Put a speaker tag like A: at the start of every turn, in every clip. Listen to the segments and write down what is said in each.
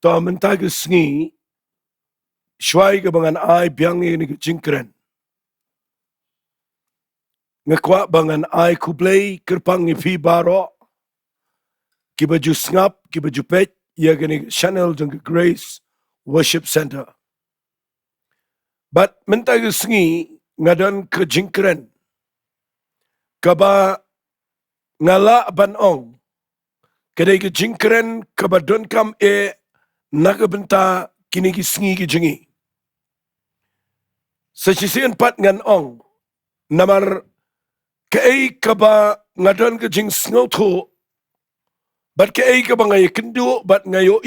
A: to mentag Sngi shwai ke bangan ai biang ni ke jingkren ngakwa bangan ai ku blei kerpang ni fi baro ki baju ngap ki baju pet ya gani channel jang Grace Worship Center but mentag Sngi ngadan ke jingkren kaba ngala ban ong kedai ke jingkren kaba don kam naga Bynta kini ki Sngi ki jingi sesisian pat ngan ong namar kei kaba ngadon ke jing Sohthri bat kei kaba ngai kynduh bat ngayo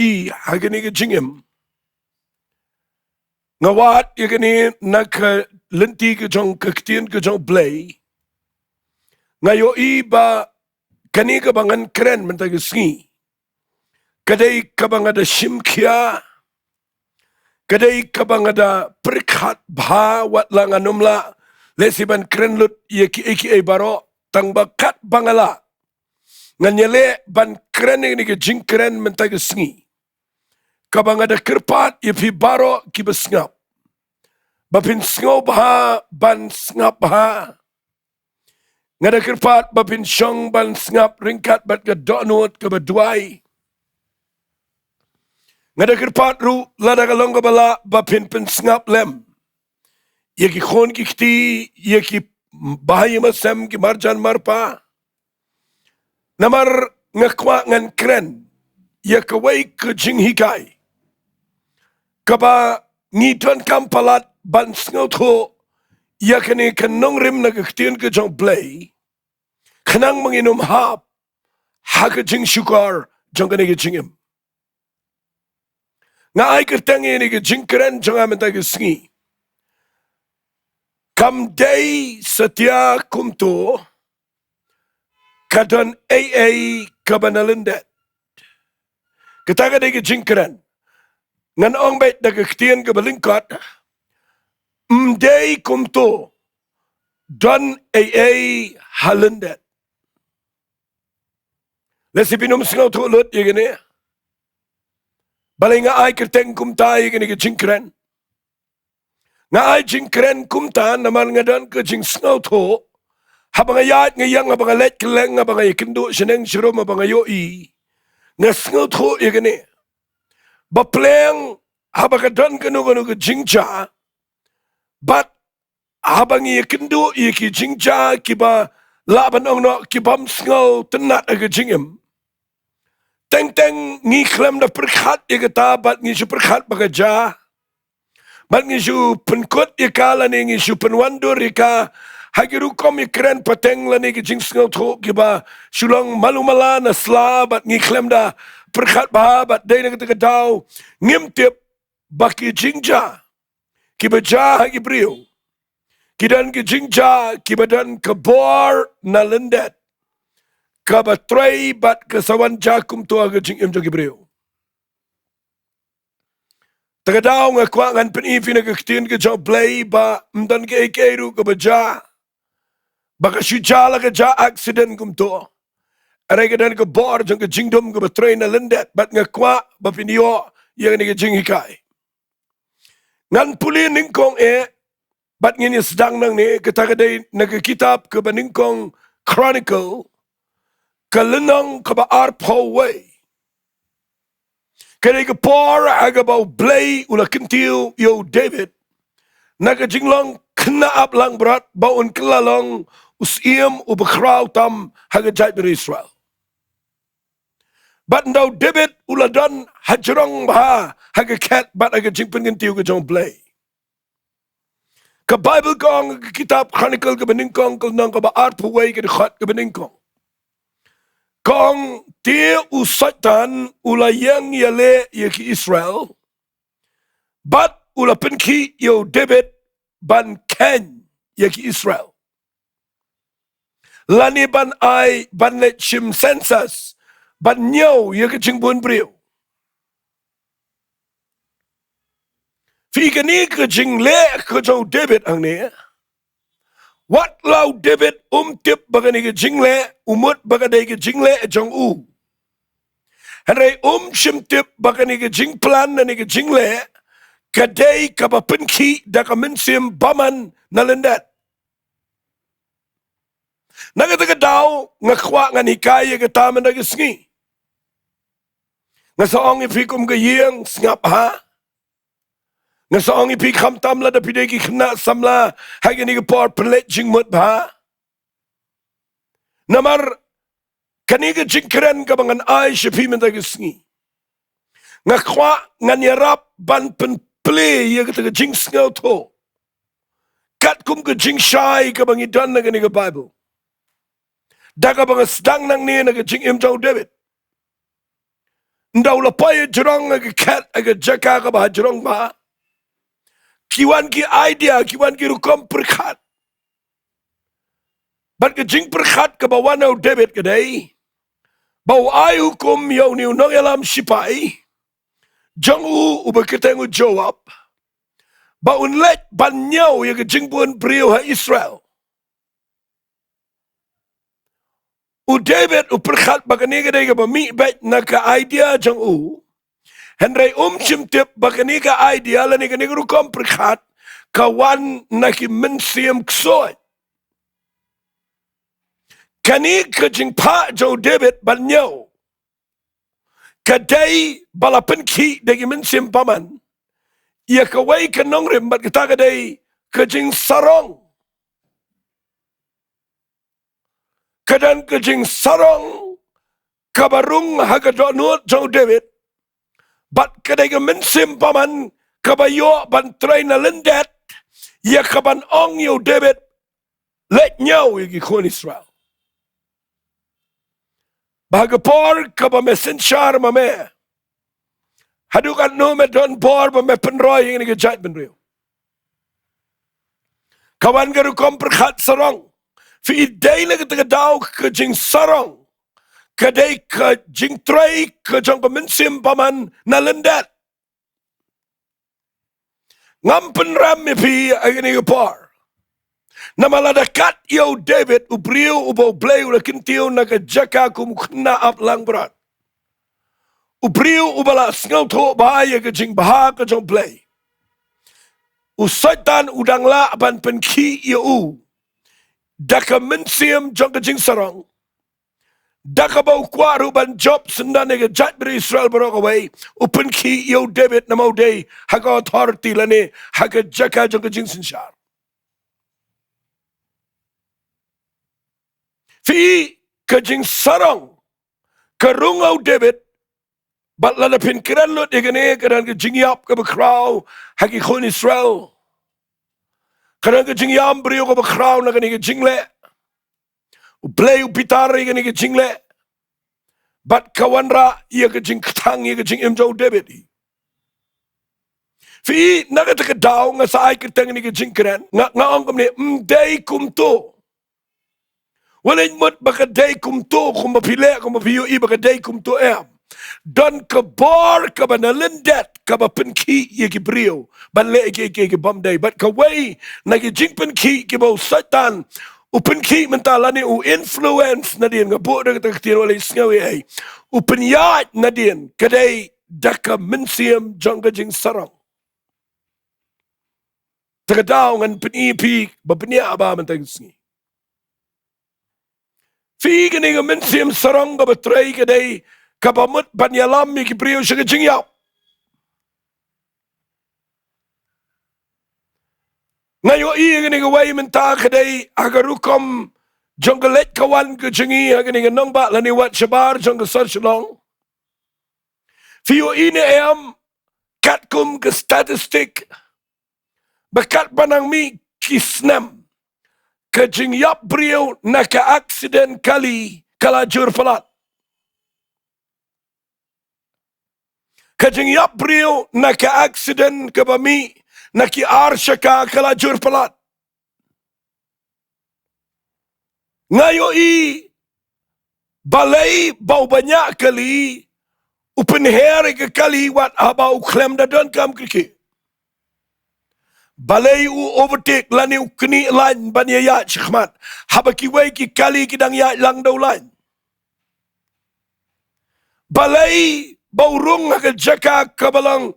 A: hagani ke jingim ngawat yagani nak lenti ke jong ke Ktien U Blei ngayo ba kani kaba ngan keren mentag Sngi kadai kaba ngada shimkia kadai kaba ngada perkat bha wat langanumla lesiban keren lut eki baro tang bakat bangala nganyele ban keren ni ke jing keren mentag Sngi kabang ada kerpat pi baro ki besngap bapin sngo bha ban sngap bha ngada kerpat bapin syong ban sngap ringkat bat ke donut ke Jowai ngada kerpat ru lada kalong ke bala bapin pen sngap lem yaki khon ki kti yaki bahaya masam ki marjan marpa namar ngakwa ngan keren ya kawai ke jing hikai kaba ngidon kampalat ban Sohthri ya kani kanong rim na Ktien U Blei kanang manginum hap haga jing syukar jong kani ke jingim nga ay kertangi ni ke jing keren jong amentag Sngi kam day setia Kumto kadon Eiei kabana Lyndet kataga de ke jing keren ngan ong bet da Ktien ke balingkot mday Kumto don Eiei Lyndet lesi pinum Sohthri lut yagani balay nga ay kerteng kumta yagani ke jing keren nga ay jing keren kumta naman nga don ke jing Sohthri habang ayat ngayang habang alet keleng habang ay kynduh seneng sirom habang ayo nga Sohthri yagani bapleng habang kadon kanu ke jingja bat habang iya kynduh iya ki jingja kiba laban ong no kibam sngaw tenat aga jingim teng ngi klem da perkhat ya kata bat ngi su perkhat bagaja bat ngi su penkut ya kala ni ngi su penwandur ya ka hagiru kom ya keren pateng lani ke jing Sohthri kiba Shillong malumala na sla bat ngi klem da perkhat ba bat day na kata daw ngimtip baki jingja kiba ja hagi brio kidan ke jingja kibadan kabor na Lyndet kabatray bat kasawan jakum to aga jingim jogi brio tagadaw nga kwa ngan penifi na Ktien U Blei ba mdan ke ekeru kabaja baka syujala ka ja accident kumto aray kadan ka bor jang ka jingdom kabatray na Lyndet bat nga kwa ba pinio yang ni ka jinghikai ngan puli ningkong bat ngini sedang nang ni katagaday nagkikitab ka baningkong Chronicle kalenong kaba Ri-Bhoi kaya ka por agabaw Blei ula kintiw yo David nagajinglong knaap lang berat baun kelalong usiem ubakraw tam hagajay ber Israel bat ndaw David ula don hajrong baha hagakat bat agajing pengintiw ka jong Blei ka Bible kong kitab Chronicle ka baningkong kalnong kaba Ri-Bhoi ka dikhat ka baningkong kong ti usatan ulayang yale yaki Israel bat ula penki yo David ban ken yaki Israel lani ban ay ban let shim census ban nyaw yaki jingbun brio fi kani ka jingle ka jo David ang ni wat lau David tip bagani ke jingle umut bagadai ke jingle jong Henry shimtip bakani ke jing plan na ni ke jing le kadai kaba penki da ka mensim baman na Lyndet. Nagata ka daw nga kwa nga nikaya ka tama na Sngi. Nga saong ipikum ka yeng ngap ha. Nga saong ipikam tamla da pidegi kena samla hagi ni ka por pelet jing mut ba. Namar kaniga jingkren ka bangan ay sipimen da Sngi. Nga kwa nga nyarap ban pen play ya ka jing sngaw to. Kat kum ka jing shy ka bangi dan na kaniga Bible. Daga bang sedang nang ni na ka jing imjaw David. Ndaw la pay jurong aga kat aga Jaka ka ba jurong ba. Kiwan ki idea kiwan ki rukom perkat. Bat ka jing perkat ka ba wanaw David ka day. Bau ay hukum yaw ni unong alam sipai. Jang uba Ktien U jawab. Ba unlet banyaw ya ka jing buon priyo ha Israel. U David u perkat bakani ka day ka ba mi bet na ka idea jang u. Henry simtip bakani ka idea la ni ka ni rukom perkat kawan na ki mensiam ksoy. Kani ka jing pa jaw David banyaw. Kadai balapan ki dagi mensiam paman. Ia kawai ka Nongrim bat kita kadai ka jing sarong. Kadan ka jing sarong kabarung hagadonut jaw David. Bat kadai ka mensim paman kabayo bantray na Lyndet. Ia kaban ong yo David let nyaw igi kon Israel. Bahagapor kaba messenger mame. Hadukan no me donbor ba me penroy yang ni gejat benrio. Kawan garu kom perkhat sarong. Fi idai na kita daw ke jing sarong. Kadai ke jing tray ke jang pemensim paman na Lyndet. Ngam penram mi pi agini gepor. Namaladakat yo David ubriu ubo blei ula kintiu na ke Jaka kumukna ap lang berat. Ubriu ubala sngaw to bahaya ke jing baha ke jong blei. Usaitan udang la ban penki yo u. Daka mensiam jong ke jing sarong. Daka bau kwaru ban job sendan ke jat beri Israel barokaway. Upenki yo David namau day haga authority lane haga Jaka jong ke jing sinshar. Fi ke jing sarong kerungau David bat lada pinkiran lut igane kadang ke jingiap ke bekrau hagi kon Israel kadang ke jingiam beriu ke bekrau na kani ke jingle ublei upitar igane ke jingle bat kawanra ia ke jing ktang ia ke jing imjaw David fi naga te daw nga sa ay kitang ni ke jingkren nga ong kumni mday kumto. Walay mot baka day kumto kung mapile kung mapiyo i baka day kumto don kabor ka ba na Lyndet ka ba penki i kibriyo ban le ki bamday but kaway nagijing penki ki ba satan u penki mentala ni u influence na din nga po na Ktien walay Sngi ay u penyat na din kaday daka mensiam jangga jing sarang tagadaw ngan penipi ba penya ba mentang Sngi. Fi gani nga mensiam sarong ka batray kaday kabamut banyalam mi kibriyo siya ka jingyaw. Ngayon iya gani nga way menta kaday agarukom jong galet kawan ka jingi gani nga nongba laniwat shabar jong ka Shillong. Fiyo ini ayam katkum ka statistik bakat banang mi kisnam ka jingyap briyo na ka accident kali kalajur palat. Ka jingyap briyo na ka accident ka bami na ki arsya ka kalajur palat. Ngayon balay bau banyak kali upenheri ke kali wat habau klem da don kam kiki. Balay u overtake lani u kini lain banya ya chikmat. Habaki way ki kali kidang ya lang daw lain. balai baurung haga Jaka ke Balang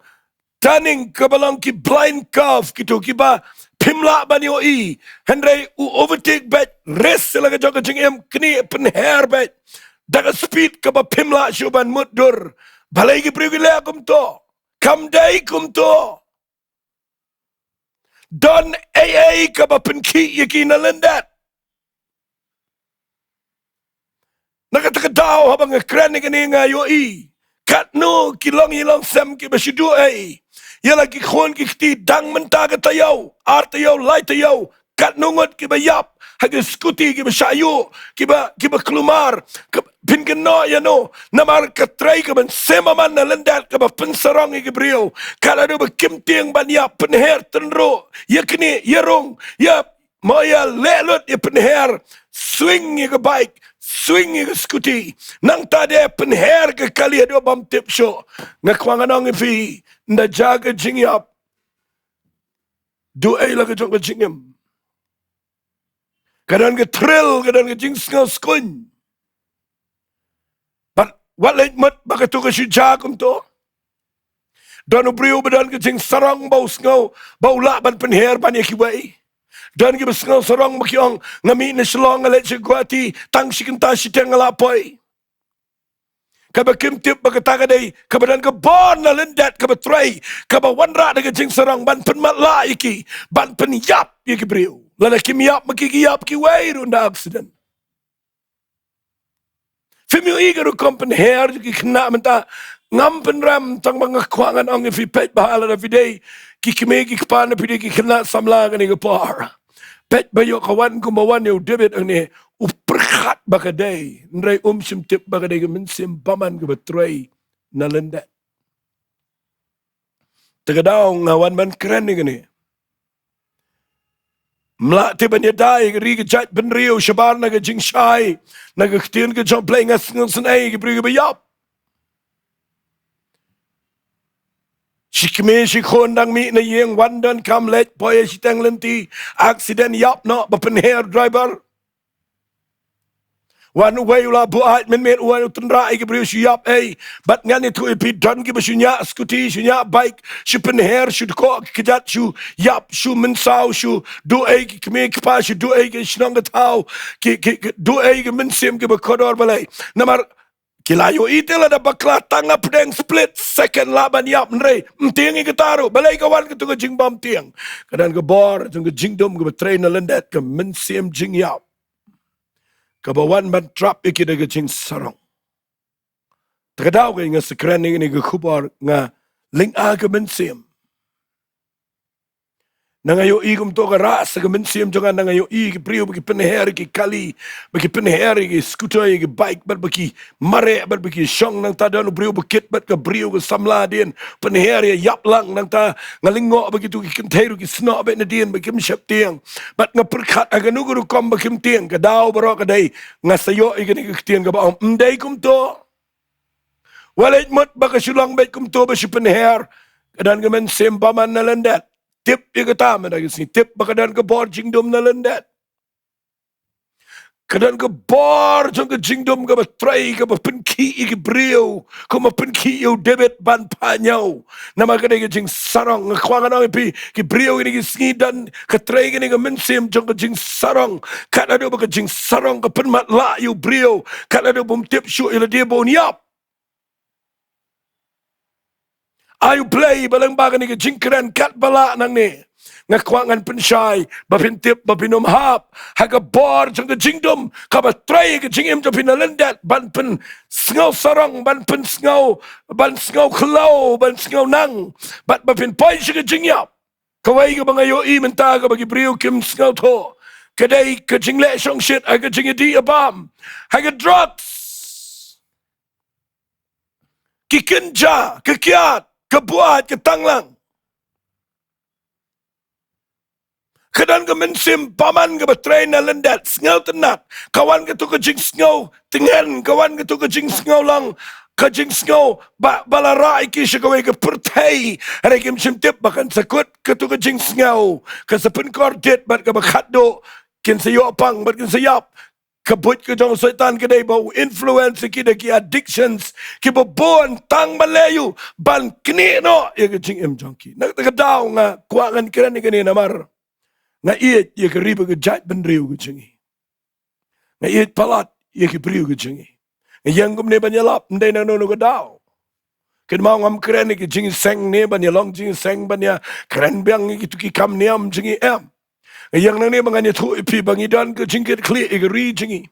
A: taning ke Balang ki blind calf gitu kiba pimla bani oi hendrai u overtake bet race laga jaga jingem kini penher bet daga speed ke ba pimla shuban mudur balai ki prigile kumto kam dai kumto don Eiei ke ba penki yaki na Lyndet nakatagadaw habang ngakran ni kani nga yoi katno kilong ilong sem ki basidu ay yala ki khon ki kti dang menta ka tayaw ar tayaw lai tayaw katno ngot ki bayap hagi skuti ki basayo ki ba klumar pingno yano namar ka tray ka ban semaman na Lyndet ka ba pensarong ki brio kala do ba kimtiang banya penher tenro yakni yarong ya moya lelut ya penher swing ya bike swing ke skuti nang tade penher ke kali do bam tip show ngakwangan ang fi nda jaga jingiap do ay laga jong jingem kadan ke thrill kadan ke jing skun but what like mat bakatu ke sija kumto don brio badan ke jing sarang bau sngo bau la ban penher ban yakiwai dan kita sengal sorang makiong ngami na Shillong alet guati tang sikenta siteng alapoi kaba kimtip bagataga day kaba dan ka bon na Lyndet kaba tray kaba wanra daga jing sarang ban penmatla iki ban penyap iki brio lala kimyap makikiyap ki wairu na accident fimi igaru kompen her ki kena menta ngampen ram tang mga kwangan ang ifi pet bahala na fidei ki kimegi kpana pide ki kena samlangan ni par pet bayo kawan kumawan yung debit ang ni uperkat bakaday nray simtip bakaday kaminsim paman kabatray na Lyndet tagadaw ngawan man keren ni gani mlati banyaday ri gajat benrio shabar naga jingshai naga Ktien U Blei Sngi gibri bayap Shikme shikon dang mi na yeng wandan kam let boy shitang lenti accident yap no bapenher driver wan way la buat men wan tundra igi brio yap ay but ngani tu ipi don gi basunya skuti sunya bike shipenher should ko kijat shu yap shu mensau shu do ay ki kme kpa shu do ay ki shnong tau ki do ay ki mensim ki bakodor balai namar kilayo itela da bakla tanga pedeng split second laban yap nre mtiang ikataru balay kawan ketu ke jingbam tiang kadan ke bor tung ke jingdom ke train na Lyndet ke mensim jingyap ke bawan ban trap ikida ke jing sarong tagadaw ke nga sekren ni ke khubor nga linga ke mensim nangayo igum to ras ke mensim jonga nangayo ig priu bagi penher ki kali bagi penher ki skuter ki bike bat bagi mare bat bagi shong nang ta dan priu bukit bat ke priu ke samla din penher ya yap lang nang ta ngalingo bagi tu ki kenteru ki sno bet na din bagi mshap tiang bat ngaperkhat aganu guru kom bagi tiang ke daw baro ke dai ngasayo igani ke tiang ke ba mdai kum to walait mot baka Shillong bet kum to ba si penher kadan ke mensim paman na Lyndet tip ya kata mana sini tip bakadan ke bor jingdom na Lyndet kadan ke bor jong ke jingdom ke batray ke penki ke brio ke penki yo debit ban panyau nama kadai ke jing sarong ngkwangan ang pi ke brio ini ke sngi dan ke tray ini ke mensim jong ke jing sarong kada do ke jing sarong ke penmat la yo brio kada do bum tip shu ila dia bon yap ayu play balang bagan ni ke jingkren kat bala nang ni ngakwangan pensyai bapintip bapinom hap haga bor jang ke jingdom kaba tray ke jingim jo pina Lyndet ban pen sngaw sarong ban pen sngaw klau ban sngaw nang bat bapin poy ke jingyap kawai ke bangayo I menta ke bagi brio kim sngaw to kadai ke jingle shong shit haga jingidi abam haga drugs kikinja kekiat kebuat ke tanglang kadan ke mensim paman ke betrain na Lyndet sngaw tenat kawan ke tu ke jing sngaw tengen kawan ke tu ke jing sngaw lang ke jing sngaw balara iki syakawai ke pertai hari ke msim tip bahkan sakut ke tu ke jing sngaw ke sepen kordit bat ke bakhat do kin sayop pang bat kin sayap kabut ke jong syaitan kedai bau influence kita ki addictions ki bobon tang malayu ban kini no ye ke jing em jong ki nak ta daw nga kuangan kira ni kini namar nga iet ye ke riba ke jat ben riu ke jingi nga iet palat ye ke priu ke jingi nga yang gum ne ban yalap ndai na no ke daw ken mau ngam keren ni ke jingi seng ne ban yalong jingi seng ban ya keren biang ki tu ki kam niam jingi em yang nang ni bangani thu ipi bangi dan ke jingkit kli igri jingi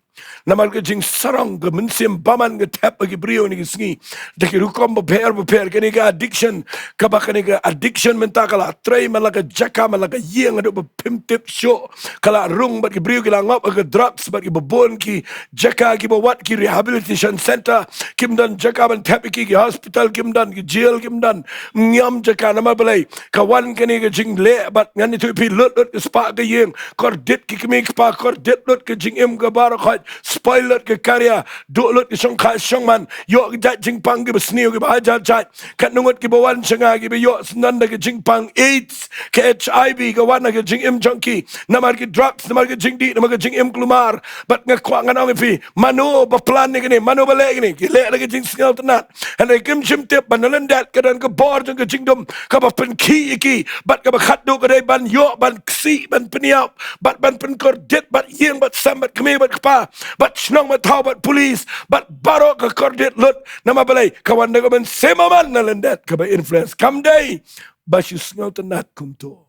A: namal ke jing sarang ke mensim baman ke tap ke brio ni ke sngi de ke rukom beper ke ni ke addiction ka ba ke ni ke addiction menta kala tray malaka jaka malaka yeng ado pimtip show kala rung bat ke brio ke langop ke drugs bat ke bobon ki jaka ki wat ki rehabilitation center kim dan jaka ban tap ki hospital kim dan ki jail kim dan nyam jaka namal balai kawan ke ni ke jing le bat ngani thu ipi lot ke spa ke yeng kordit ki kemik pa kordit lot ke jing em ke barakhat spoiler ke karya dolot ke songkha songman yo ke jat jing pang ke besniu ke bahaja jat kat nungut ke bawan senga ke yo senanda ke jing pang AIDS ke HIV ke wana ke jing em junkie namar ke drugs namar ke jing di namar ke jing em klumar bat ngakwangan ong fi mano baplan ni ke mano bale ni ke le ke jing singal tenat and ke jim tip banalan dat ke dan ke bor jing ke jing dom ka ba pen ki iki bat ke ba khat do ke dai ban yo ban ksi ban peniap bat ban pen kordit bat yeng bat sam bat keme bat kpa bat snong bat tau bat polis bat barok ke kordit lut nama balai kawan dengan semaman na Lyndet ke ba influence kam day basu sngaw tenat kumto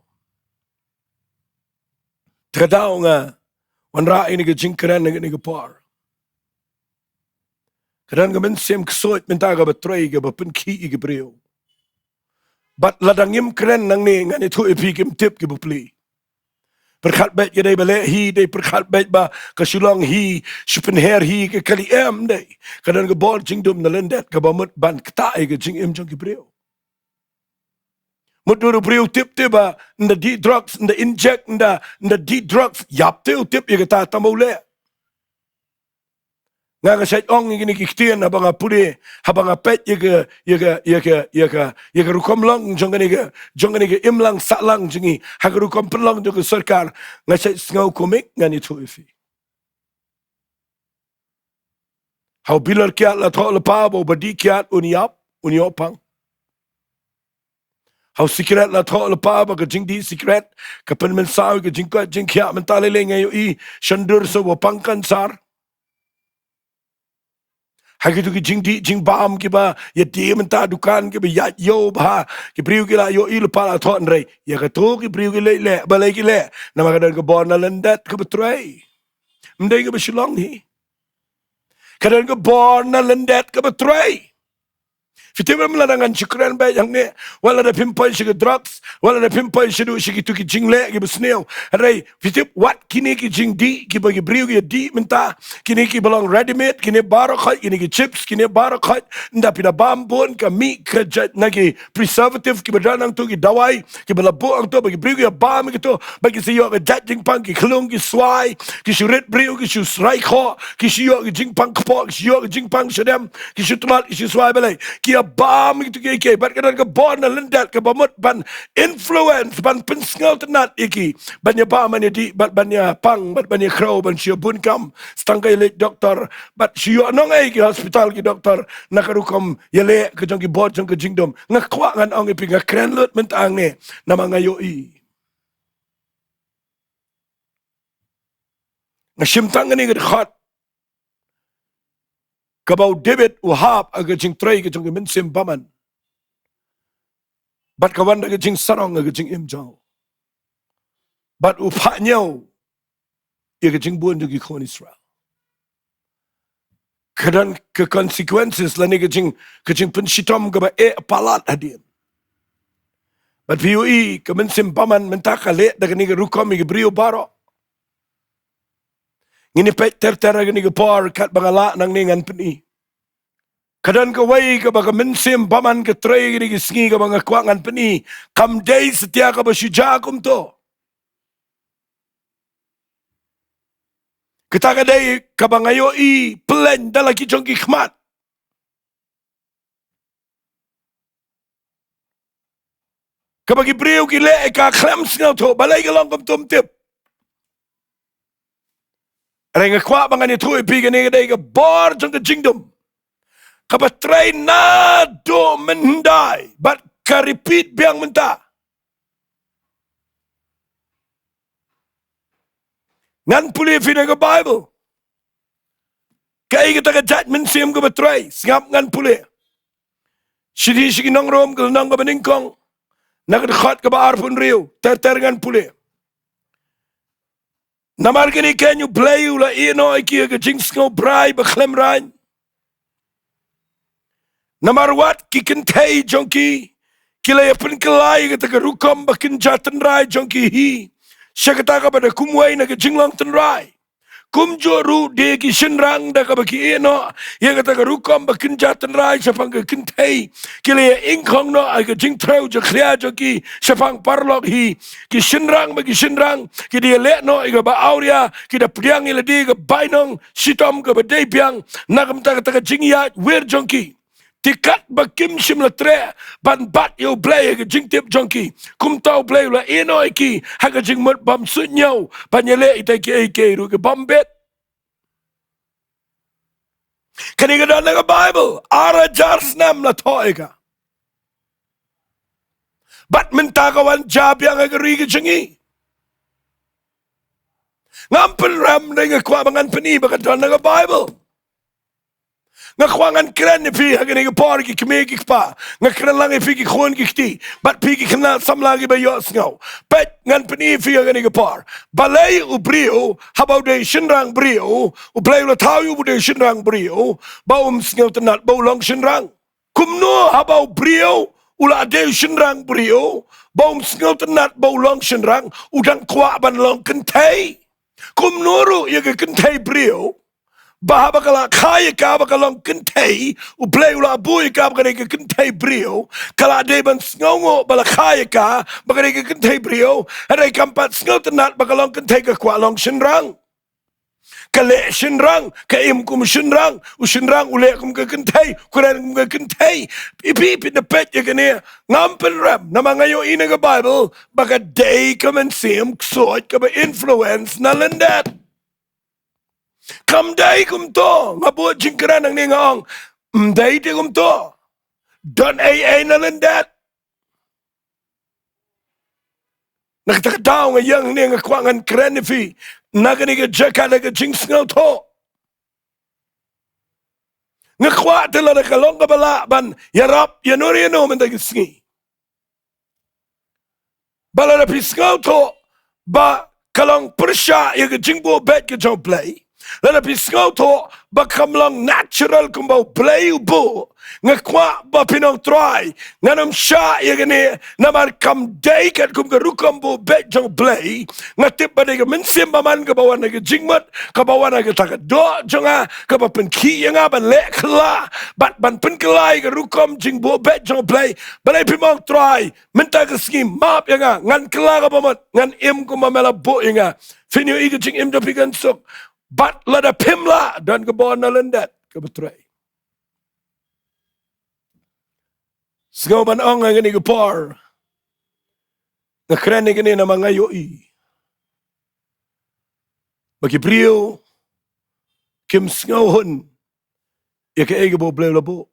A: tradao nga wan ra ini ke jingkran ni ke par kadang ke sem ksot minta ke batray ke ba pen ki ke brio bat ladangim kren nang ni ngani thu epi kim tip ke bupli perkhat bet ke dai bale hi dai perkhat bet ba ke Shillong hi shupen her hi ke kali em dai kadang ke bor jingdum na Lyndet ke ba mut ban kta ke jing em jong ke brio mut duru brio tip ba nda di drugs nda inject nda di drugs yap tip ye ke ta tamole nga ka sait ong ni ki Ktien abanga puri habanga pet ye ke rukom long jong ni ke imlang salang jingi ha ke rukom pelong jong ke sarkar nga sait ngau komik nga ni thu ifi how bilar kiat la tho la pa bo badi kiat uniopang how secret la tho la pa ba ke jing di secret ka pen men saw ke jing ka jing kya mentale le ngai i shandur so pangkan sar hagitu ki jing di jing bam ki ba ya di menta dukan ki ba ya yo ba ki priu ki la yo il pa la thon rei ya ka to ki priu ki le ba le ki le na ma ka dan ko bon na Lyndet ka betray mdai ka ba Shillong hi ka dan ko bon na Lyndet ka betray Fitiba meladangan syukuran baik yang ni wala da pimpai syukur drugs wala da pimpai syukur tu ki jing le ki besneu rai fitip wat kini ki jing di ki bagi briu ki di minta kini ki belong ready made kini barakhat kini ki chips kini barakhat nda pina bambun ka mi ka nagi preservative ki badanang tu ki dawai ki balabu ang tu bagi briu ki bam ki tu bagi siyo ka jat jing pang ki klung ki swai ki syurit briu ki syu srai kho ki syu ki jing pang kpo ki syu ki jing pang syadam ki syu tumat ki syu swai balai ki bam gitu ke bat kadang ke bon na Lyndet ke bamut ban influence ban pensngal tenat iki ban ya ba man di bat ban ya pang bat ban ya crow ban sio bun kam stangkai le doktor bat sio nong ai ki hospital ki doktor nakarukom yele ke jong ki bot jong ke jingdom ngakwa ngan ong ipi ngakren lut mentang ne nama ngayo i ngashimtang ni ke khat kabau David uhab aga jing tray ke jong min sim baman bat kawan aga jing sarong aga jing imjau bat upha nyau aga jing bun jong kon Israel kadan ke consequences la ni ke jing penshitom ga ba palat hadin bat PUE ke min sim baman mentaka le daga ni ke rukom ke brio baro ngini pet ter aga ni ke par kat bangala nang ni ngan peni kadan ka wai ka baga mensim baman ka tray ni sngi ka mga kwangan peni kam day setia ka ba syuja kumto kita ka day ka ba ngayo i plan dala ki jong ki khmat ka bagi briu ki le ka khlam sngaw to balay ka long kum tum tip Renga kwa bangan itu ipi gani gadai ke bor jong ke jingdom. Kabatrai na do mendai, but ka repeat biang menta. Ngan puli fina ke Bible. Kai kita ke judgment sim ke batrai, ngap ngan puli. Sidi sigi nongrom ke nong ke beningkong. Nak dekat ke baar pun riu, ter ngan puli. Namar kini Ktien U Blei ula ino iki ke jingsngo brai beklem rain. Namar wat ki kentai jongki kila ya pun kelai ke taka rukom bakin jatan rai jongki hi. Syakata ka pada kumwai na ke jinglong tan rai. Kumjo ru de ki shinrang da ka baki ino ya ka taka rukom bakin jatan rai sapang ke kentai kila ya ingkong no ay ke jingtrau jo kriya jongki sapang parlok hi ki shinrang bagi shinrang ki dia lek no ay ka ba auria ki da priang ila di ka bainong sitom ka badai piang nakam taka jingiat wir jongki. Tikat bakim sim la tre ban bat yo blei ke jing tip jongki kumto blei la ino iki haga jing mut bam sunyo banyele ite ke ru ke bombet kani ga dan ga Bible ara jars nam la toiga bat menta ka wan jab yang ga ri ke jingi ngampel ram dengan kwa bangan peni ba dan ga Bible ngakwangan kren ni pi hagani ke par ki kemegi pa ngakren lang pi ki khon ki ti bat pi ki khna sam lang ba yo sngo pet ngan pni fi hagani ke par balai u brio habau de shinrang brio u blai la tau yu de shinrang brio ba sngo tanat ba long shinrang kumno habau brio ula de shinrang brio ba sngo tanat ba long shinrang udang kwa ban long kentai kumnuru ya ke kentai brio Bahaba kala kaya ka bakalong kentai u blei ula bui ka bakane ke kentai brio kala de ban sngongo bala kaya ka bakane ke kentai brio arai kampat sngot tenat bakalong kentai ke kwalong shinrang kale shinrang ka im kum shinrang u shinrang ule kum ke kentai kuran kum ke kentai ipi pit na pet ya kene ngampel ram nama ngayo ina ke Bible baka day come and sim ksot ka ba influence na Lyndet Kam day kumto ngabuat jingkran ang ningaong day di kumto don Eiei na Lyndet nakatao nga yang ninga kwangan krenifi naganiga Jaka naga jingsngaw to nga kwa tila na kalong kabala ban yarap yanuri yano mandag Sngi bala na pisngaw to ba kalong persya yaga jingbo bet ka Ktien U Blei Lala pisngaw to bakam lang natural kumbau play ubo ngakwa ba pinong try nganam sya ya gani namar kam day kat kum garukam bo bet Ktien U Blei ngatip ba de mensim baman ka bawan na jingmat ka bawan na taka do jonga ka ba penki nga ban le kla bat ban penkelai ka rukam jingbo bet Ktien U Blei balai pimong try menta ka Sngi map ya nga ngan kla ka bamat ngan im kumamela bo ya nga finyo iga jing im da pigan sok Bat lada pimla dan kebon na Lyndet kebeturai. Sengawan ang ang ini kepar. Ngakren ini nama ngayoi. Bagi brio kim sengawon ya ke ega bo bleu labo.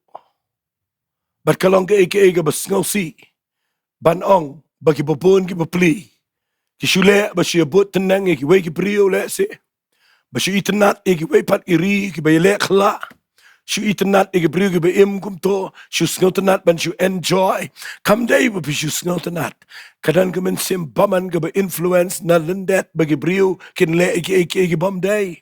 A: Bat kalong ke ega basngaw si ban ong bagi bobon ki bopli. Ki shule ba siya bot tenang ki wei ki brio le si. Basu itanat igi wepat iri ki bayele khla shu itanat igi brio ki bayim kumto shu sngotanat ban shu enjoy kam day bu shu sngotanat kadan kemen sim baman ke ba influence na Lyndet bagi brio kin le igi bam day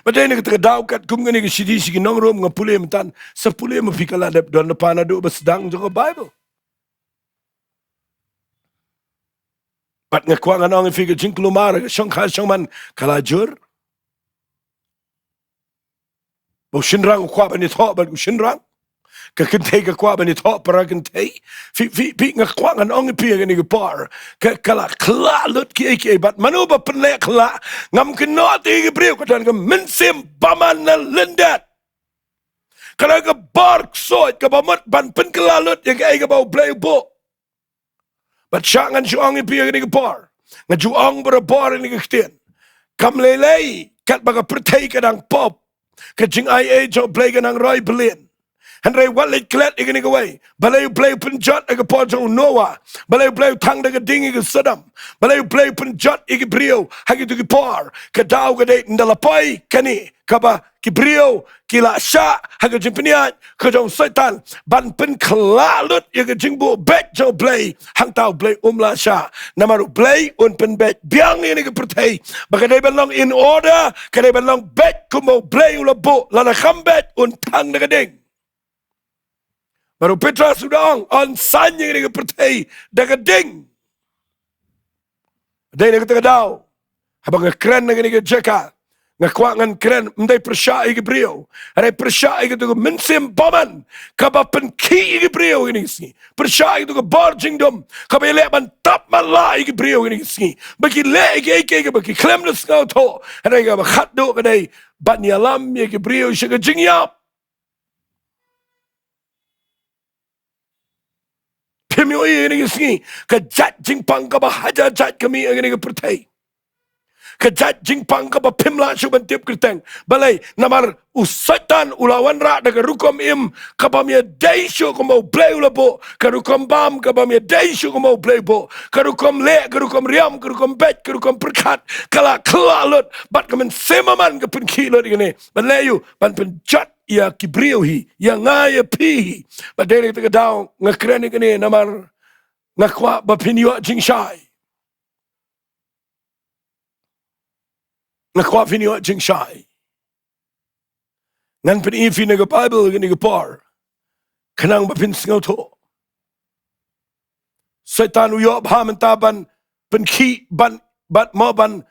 A: badai nak terdaw kat kum ngani ki sidi sigi nongrom ngapule mentan sepule mafikala dep don panado basdang jo Bible Bat ngakwangan ang ifiga jingklumar siyang man kalajur. Bo shinrang kwa ba nito ba shinrang? Kakintay ka kwa ba nito para kintay? Fi ngakwangan ang ifiga ni par. Kala lut ki bat manu ba penle kala ngam kinot igibriw katan ka mensim baman na Lyndet. Kala ka bark soit ka bamat ban penkelalut yang ka ba blay bo. But siya nga juang ipiya ni kapar. Nga juang bara bar ni Ktien. kam lelei kat baga pertai kadang pop ke jing Eiei jo Blei kadang Ri-Bhoi Henry walit klet igini gawai. Balay play penjat aga pojo Noah. Balay play tang daga ding iga Saddam. Balay play penjat igi brio hagi tu par. Kadau gade ndalapai kani kaba ki brio kila sya hagi jimpiniat kajong setan ban pen kelalut iga jingbo bet jo Blei hang tau Blei umla sya. Namaru Blei un pen bet biang ini ke pertai. Bagade belong in order kade belong bet kumo Blei ulabo lana khambet un tang daga ding. Baru Petra sudah on sanya ini ke pertai daga ding. Dai nak kata dau. Habang keren dengan ini ke Jaka. Ngakwangan keren mendai persya igi brio. Ada persya igi tu mensim paman. Kaba penki igi brio ini sini. Persya igi tu bar Jingduwai. Kaba elek ban tap Mawlai igi brio ini sini. Bagi lek igi bagi klem lu skau to. Ada kaba khaddo kadai ban yalam igi brio syaga jingiap. Pemioi ini sini kejat jingpang kaba haja jat kami ini ke pertai. Kejat jingpang kaba pimla syuban tiap kerteng. Balai namar usatan ulawan rak daga rukom im kaba mia daisyo kumau Blei ulabo. Karukom bam kaba mia daisyo kumau Blei bo. Karukom lek, karukom riam, karukom bet, karukom perkat. Kala kelalut bat kamen semaman ke penkilot ini. Balai yu ban penjat ia kibrio hi, ia ngaya pi. Badai kita kedau ngakren ini namar ngakwa bapinyo jingshai. Ngakwa pinyo jingshai. Ngan pen ifi naga Bible ini par. Kenang bapin singoto. Setan uyo Paham taban penki ban bat mo ban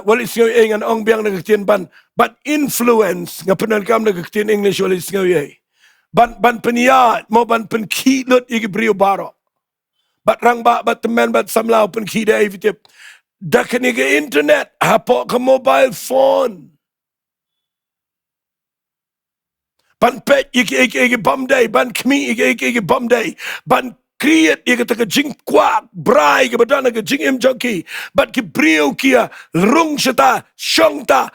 A: walis ngoy ngan ong biang naga Ktien ban but influence ngapenan kam naga Ktien English walis ngoy ban peniat mo ban penki lut igi brio baro bat rang ba bat teman bat samlau penki dai vitip dakan igi internet hapok ke mobile phone ban pet igi bom day ban kmi igi bom day ban create ia kata ke jing kuak brai ke badana ke jing im joki bat ki brio kia rung shata shongta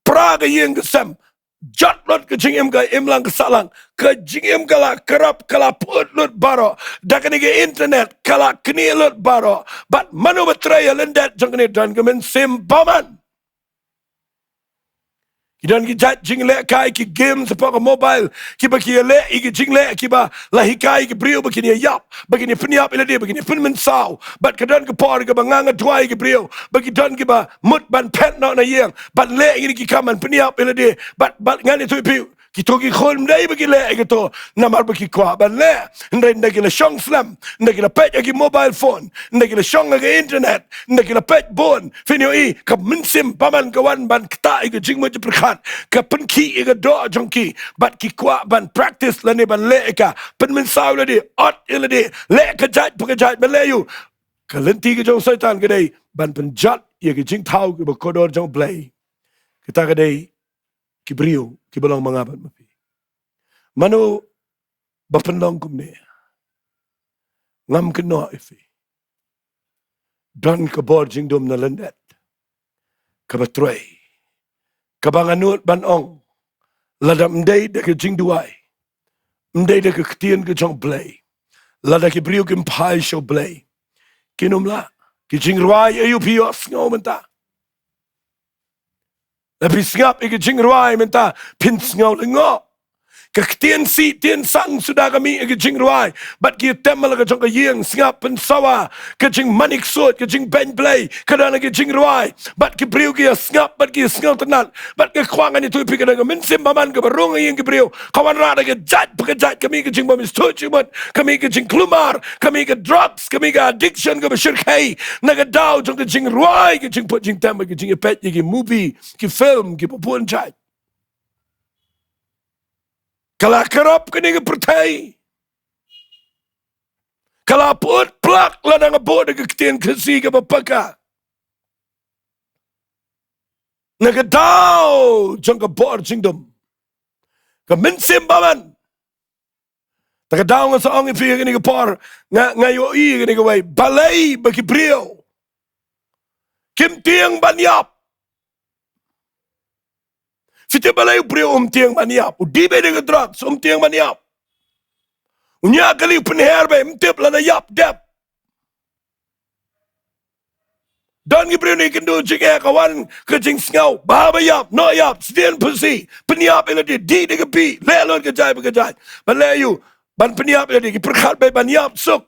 A: praga yang ke sam jat lot ke jing im ga imlang ke salang ke jing im kala kerap kala put lot baro dakan ke internet kala kni lot baro bat manu betraya Lyndet jangkene dan kemen simpaman Kidan ki jat jing le kai ki game sepak mobile ki ba ki le ki jing le ki ba lahi kai ki brio ba ki ni yap ba ki ni pniap ile dia ba ki ni pun men sao bat kadan ke par ke banganga Jowai ki brio ba ki dan ki ba mut ban pet no na yeng bat le ki ki kaman pniap ile dia bat ngani tu pi ki to ki khol mdai ba ki le ki to namar ba ki kwa ban le ndai ndai ki le shong slam ndai ki le pet ki mobile phone ndai ki le shong ki internet ndai ki le pet bon finio I ka mensim paman kawan ban kta ki jing mo perkhat ka penki ki do jongki bat ki kwa ban practice la ne ban le ka pen men saw le di ot ile di le ka jat ban le yu ka lenti ki jong setan ke dei ban penjat ye ki jing thau ki ba kodor jong Blei kita ke dei ki brio ki belong mangabat mapi manu bapendong kumne ngam keno ifi dan ke bor Jingduwai na Lyndet ka batroi ka banganut ban ong ladam ndai de ke Jingduwai ndai de ke Ktien ke jong Blei lada ki brio kim pai show Blei kinumla ki Jingduwai ayu pios ngomenta Tapi singap igi Jingduwai minta pin singau lengo. Ke Ktien si tien sang sudah kami igi Jingduwai. Bat ki temal ke jong ke yeng singap pen sawa ke jing manik sut ke jing ben Blei ke dan igi Jingduwai. Bat ki brio ki singap bat ki singau tenan. Bat ke kwangan itu pi ke dan mensim paman ke barung yeng ki brio. Kawan rada ke jat pekejat kami ke jing bamis tujumat kami ke jing klumar kami ke drugs kami ke addiction ke bersyirkai naga dau jong ke Jingduwai ke jing pot jing tem ke jing epet ki movie ki film ki popuan jat. Kalau kerap kini ke pertai. Kalau put plak lah nak buat ke Ktien kesi ke bapaka. Nak tahu jang ke bor Jingduwai. Ke mensim baman. Tak tahu ngasa orang ifi kini ke por ngayo I kini ke wai balai bagi brio. Kim tiang banyap. Fitip balay brio tiang maniap. Udi be de drugs tiang maniap. Unya kali penherbe mtip lana yap dep. Dan gibrio ni kynduh jing kawan ke jing sngau. Bahaba yap, no yap, sedien pusi. Peniap ila di de kepi. Lelon kejai bekejai. Balayu ban peniap ila di perkhat be ban yap suk.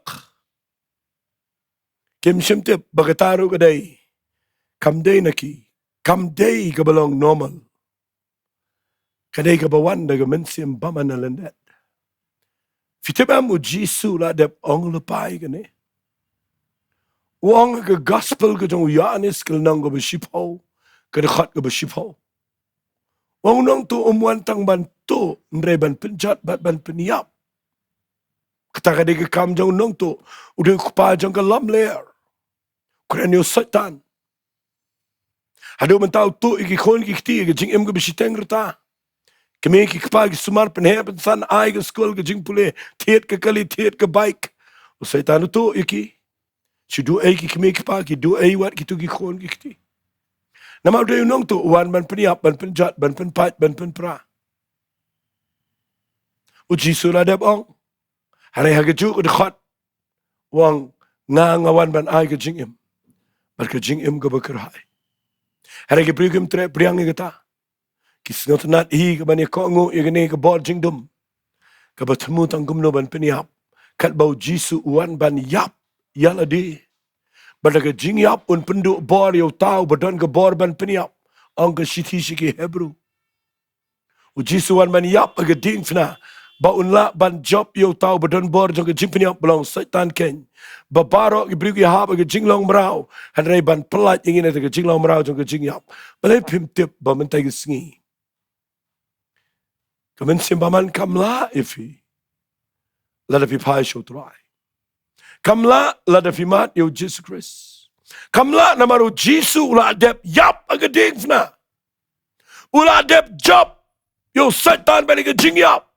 A: Kim shimtip bagataru kadai. Kam day naki. Kam day ka balong normal. Kadai ka bawan daga mensim baman na Lyndet. Fitibam u Jisu la dep ong lupai gani. Uang ka gospel ka jong uyanis ka nang ka bashipho. Ka dekhat ka bashipho. Uang nang tu umwantang bantu. Nre ban penjat bat ban peniap. Kata kadai ka kam jong nang tu. Udah kupa jong ka lam leer. Kuran yo satan. Hado man tau tu iki khon ki khti iki jing im ka bashiteng rata. Kami ki kapag sumar penhep san ay ka school ka jing pule thiet ka kali thiet ka bike. O satan tu iki. Si du ay ki kami kapag ki du ay wat ki tu ki khon ki khti. Nama udah nong tu wan ban peniap ban penjat ban penpat ban penpra. Uji sura dab ong. Hari hagaju ka dekhat. Wang ngawan ban ay ka jing im. Bar ka jing im ka bakarhay. Hari ki priyum tre priyang ni kata. Kisnot nat hi ka bani kongo igani ka bor jingdum. Ka batmu tang gumno ban peniap. Kat bau Jisu uan ban yap yala di. Badaga jingiap un penduk bor yau tau badan ka bor ban peniap. Ang ka shiti shiki Hebrew. U Jisu uan ban yap aga ding fna. Ba unla ban job yau tau badan bor jong ka jing peniap belong satan ken. Ba barok ibriu ki hap aga jinglong merau. Hanray ban pelat ingin aga jinglong merau jong ka jingiap. Balay pim tip ba mentay ka Sngi. Kamen simbaman kamla ifi. Lada fi pai Sohthri. Kamla lada fi mat yo Jesus Christ. Kamla namaru Jisu ula adep yap agading fna. Ula adep job yo satan bani ka jingiap.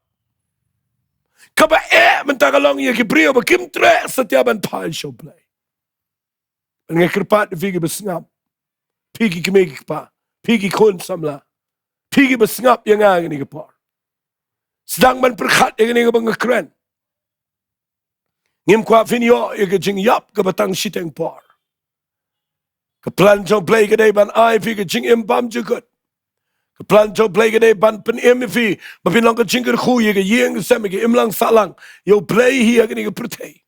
A: Kaba mentagalong ya kibrio ba kimtre setiaban pai Sohthri. Nga kerpat figi besngap. Pigi kimegi pa. Pigi kon samla. Pigi besngap yang angin ni kepar. Sedang man perkhat yang ini bang keren. Ngim kwa finyo yang jing yap ke batang siteng por. Ke plan jo play ke day ban ai fi ke jing im bam jukut. Ke plan jo play ke day ban pen im fi bapinlang ke jingkyrkhu yang ke yeng sem ke imlang salang yo play hi yang ini ke pertei.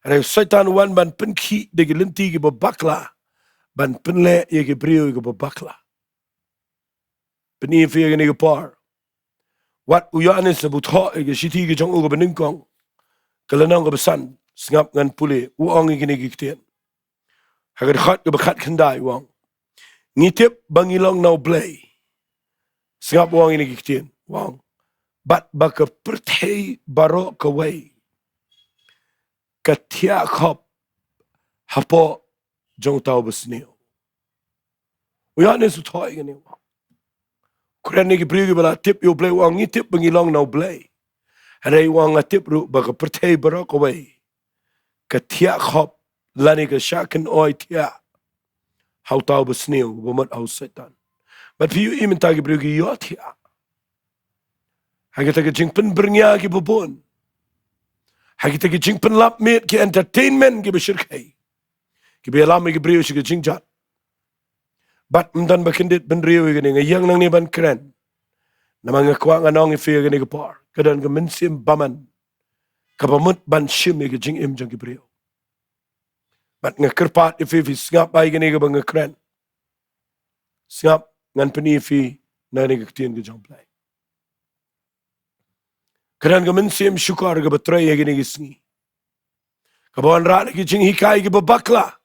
A: Ada setan wan ban pen ki de ke lenti ke babakla ban pen le yang ke brio ke babakla. Pen im fi yang ini ke por. Wat uyanis sebut hak ke siti ke jong u ke beningkong. Kalanang ke besan sengap ngan pule uang ikini ke Ktien. Hagar khat ke bekat kendai uang. Ngitip bangilong nau blei. Sengap uang ini ke Ktien. Uang. Bat baka pertei barok ke wei. Katia khop hapo jong tau besneo. Uyanis uthoi ikini uang. Kuran ni ke beri bala tip yo blei uang ngitip bangilong nau blei. Harai uang ngatip ru baka pertei barok away. Katia khop lani ka shakin oi tia. Hau tau besneo bumat hau setan. But piyu imen tagi berugi yo tia. Hagita ka jingpen bernya ki bubun. Hagita ka jingpen lap mit ki entertainment ki besyirkai. Ki bialami ki beriu si ka jingjat. Bat mdan bakindit ben riu igani ngayang nang ni ban keren. Namang ngakwa nganong ifi igani ka par. Kadan ka mensim baman. Kapamut ban shim ika jing im jang kibriyo. Bat nga kerpat ifi sngap ay gani ka ba nga kren. Sngap ngan pani ifi na ni ka Ktien U Blei. Kadan ka mensim syukar ka batray ika ni ka Sngi. Kabawan rana ki jing hikay ka babakla.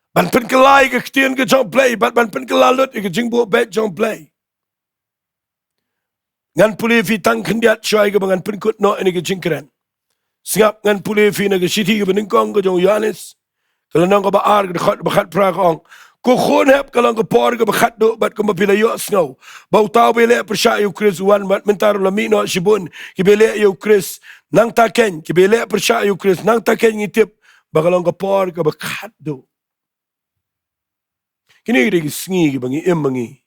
A: Ban pen kalay ka Ktien U Blei. Bat ban pen kalalut ika jing buo bet U Blei. Ngan puli fi tang kendiat syai ke bangan penkut no ini ke jingkeren. Singap ngan puli fi na ke siti ke beningkong ke jong Yanis. Kalau nang ke baar ke dekat bakat prakong. Ko khon hep kalau ke por ke bakat do bat ke mapila yo snow. Bau tau bele persya yu Chris wan bat mentar lami no sibun. Ki bele yu Chris nang taken. Ki bele persya yu Chris nang taken ngitip. Bakalong ke por ke bakat do. Kini ke Sngi ke bangi im bangi.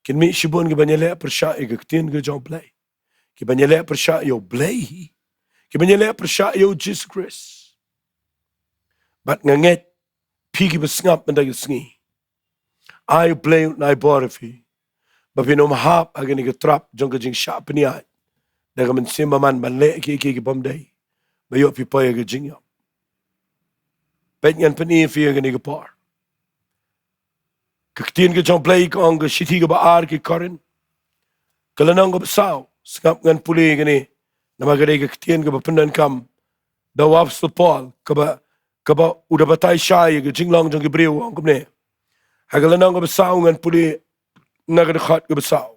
A: Kin mi shibon ke banyele persya ke Ktien U Blei. Ke banyele persya yo Blei. Ke banyele persya yo Jesus Christ. Bat nganget pigi besngap mendag Sngi. Ai Blei na borifi. Bapinom hap agani ke trap jong ke jing sya peniat. Daga mensimba man banle ki bomdai. Bayo pipoy ke jingiam. Penyan peni fi agani ke par. Ke Ktien U Blei ko ang ke shiti ke baar ke korin. Kalanang ko basaw. Skap ngan puli gani. Namagade ke Ktien ke bapendan kam. Dawap sepol. Kaba udah batay syay ke Shillong jong ke briu ang kumne. Hagalanang ko basaw ngan puli nagadakhat ke basaw.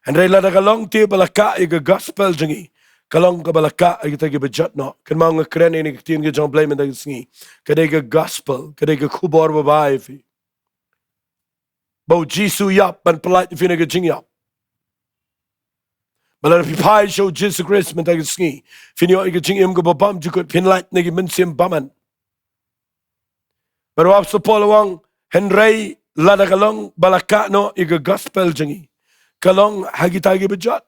A: Andai lada kalong ti balaka ke gospel jongi. Kalong ke balaka ke tagi bejat no. Kan mau ngekeren ini ke Ktien U Blei mendag Sngi. Kadai ke gospel. Kadai ke kubor babai fi. Bau Jisu yap ban pelat fi na ke jingiap. Malah pipai show Jesus Christ mendag Sngi. Finyo ke jingim ke babam jukut pinlat nagi mensim baman. Baru ap sepolawang Henry lada kalong balaka no ke gospel jongi. Kalong hagitagi bejat.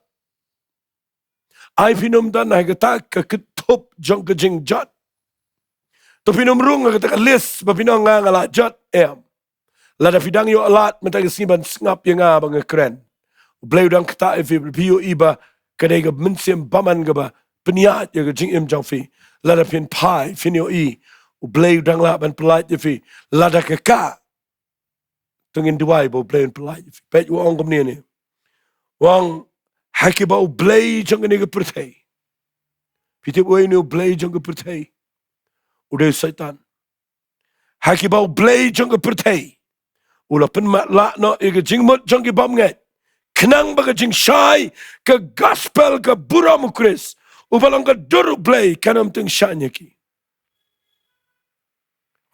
A: Ai pinum dan hagita ke ketup jong ke jing jat. Tu pinum rung hagita ke list bapinong nga ngala jat em. Lada fidang yo alat mentag Sngi ban ngap yang nga bang keren. Blei udang kata ifi piyo iba kadai ke mensim baman ke ba peniat ya ke jingim jong fi. Lada pin pai finyo i. Blei udang la ban pelat ifi. Lada ke ka. Jingiaroh bo Blei pelat ifi. Pet wong kumni ni. Wang haki ba Blei jong ke pertai. Pitip wei ni Blei jong ke pertai. Udah setan. Haki ba Blei jong ke pertai. Ula pen mat la no ke jingmut jong ke bam nget. Kenang baga jing syai ke gospel ke buramu Chris. Ubalang ke duru Blei kanam ting syanya ki.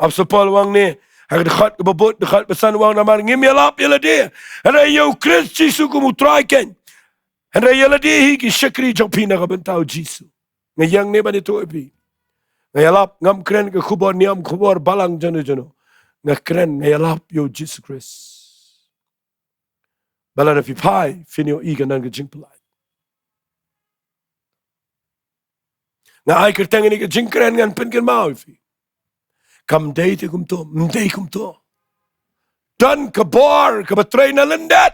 A: Apsapal wang ni. Hak dekat ke babut dekat pesan wang namar ngimialap yala dia. Hara yau Chris Jisu kumu traiken. Hara yala dia hi ki syakri jong pina ka bentau Jisu. Ngayang ni bani tu epi. Ngayalap ngam keren ke kubor niam kubor balang jano. Ngakeren ngayalap yo Jesus Christ. Bala na pipai finyo ikan dan ke jing pelai. Nga ai kerteng ini ke jing keren ngan pen ken mau ifi. Kam day te kumto, mday kumto. Dan kabor, kabatray na Lyndet.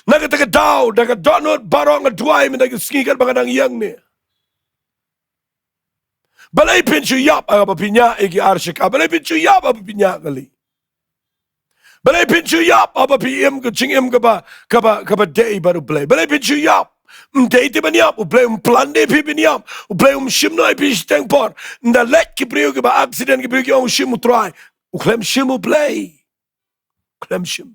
A: Nagatagadao, nagadonot, barong adway, nagaskikan mga nang iyang ni. Balay pinchu yap, ang papinya, iki arshika. Balay pinchu yap, ang papinya kali. Balay pinchu yap, ang papiyem, kachingem kaba day baru Blei. Balay pinchu yap. Mday te banyap, Blei plande pi banyap, Blei shimnoy pi stengpor. Nda let ki priyo ki ba accident ki priyo ki ang shimu try. Uklem shimu Blei. Uklem shim.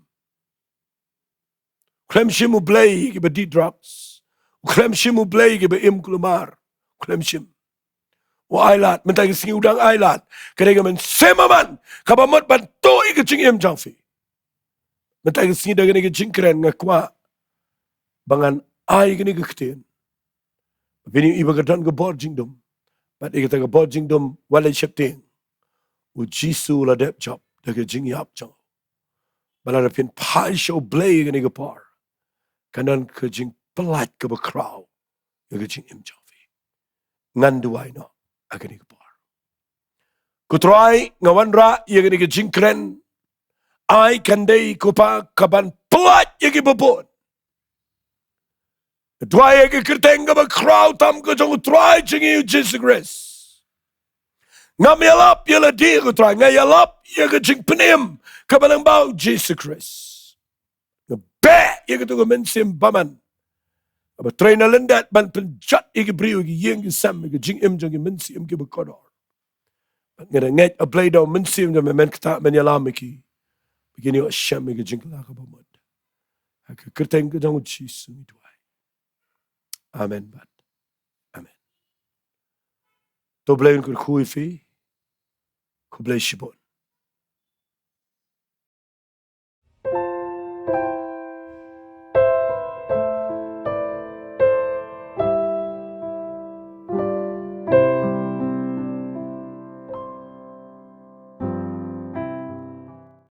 A: Uklem shimu Blei ki ba di drugs. Uklem shimu Blei ki ba im kulumar. Uklem shim. O ailat, mentay singi udang ailat. Kadang men semaman, kabamot bantu ikaching im jangfi. Mentay singi dagan ikachingkren ngakwa. Bangan ai gini ke Ktien. Bini iba gadan ke bor jingdom. Bat ikata ke bor jingdom walay syapting. U Jisu la dep job. Daga jingiap jang. Balarapin pai show Blei gini ke par. Kanan ke jing pelat ke bakraw. Yaga jing im jangfi. Nganduwai no. Agani ke par. Kutrai ngawan ra yaga ni ke jing kren. Ai kandai kupa kaban pelat yaga babon. Dwai ke kerteng ke bakraw tam ke jong utrai jingi Jesus Christ. Ngamialap yala di kutrai. Ngayalap yaga jing penim. Kabalang bau Jesus Christ. Be yaga tu ke mensim baman. Aba tray na Lyndet ban penjat igi briu igi yeng igi sam igi jing im jong igi mensim igi bakodor. Ngada nget a Blei daw mensim jong men kata menyalam iki. Begini o syam igi jing kelaka bamad. Haka kerteng ke jong Jesus ni duai. Amen bat. Amen. To Blei un kur khui fi. Ku Blei shibon.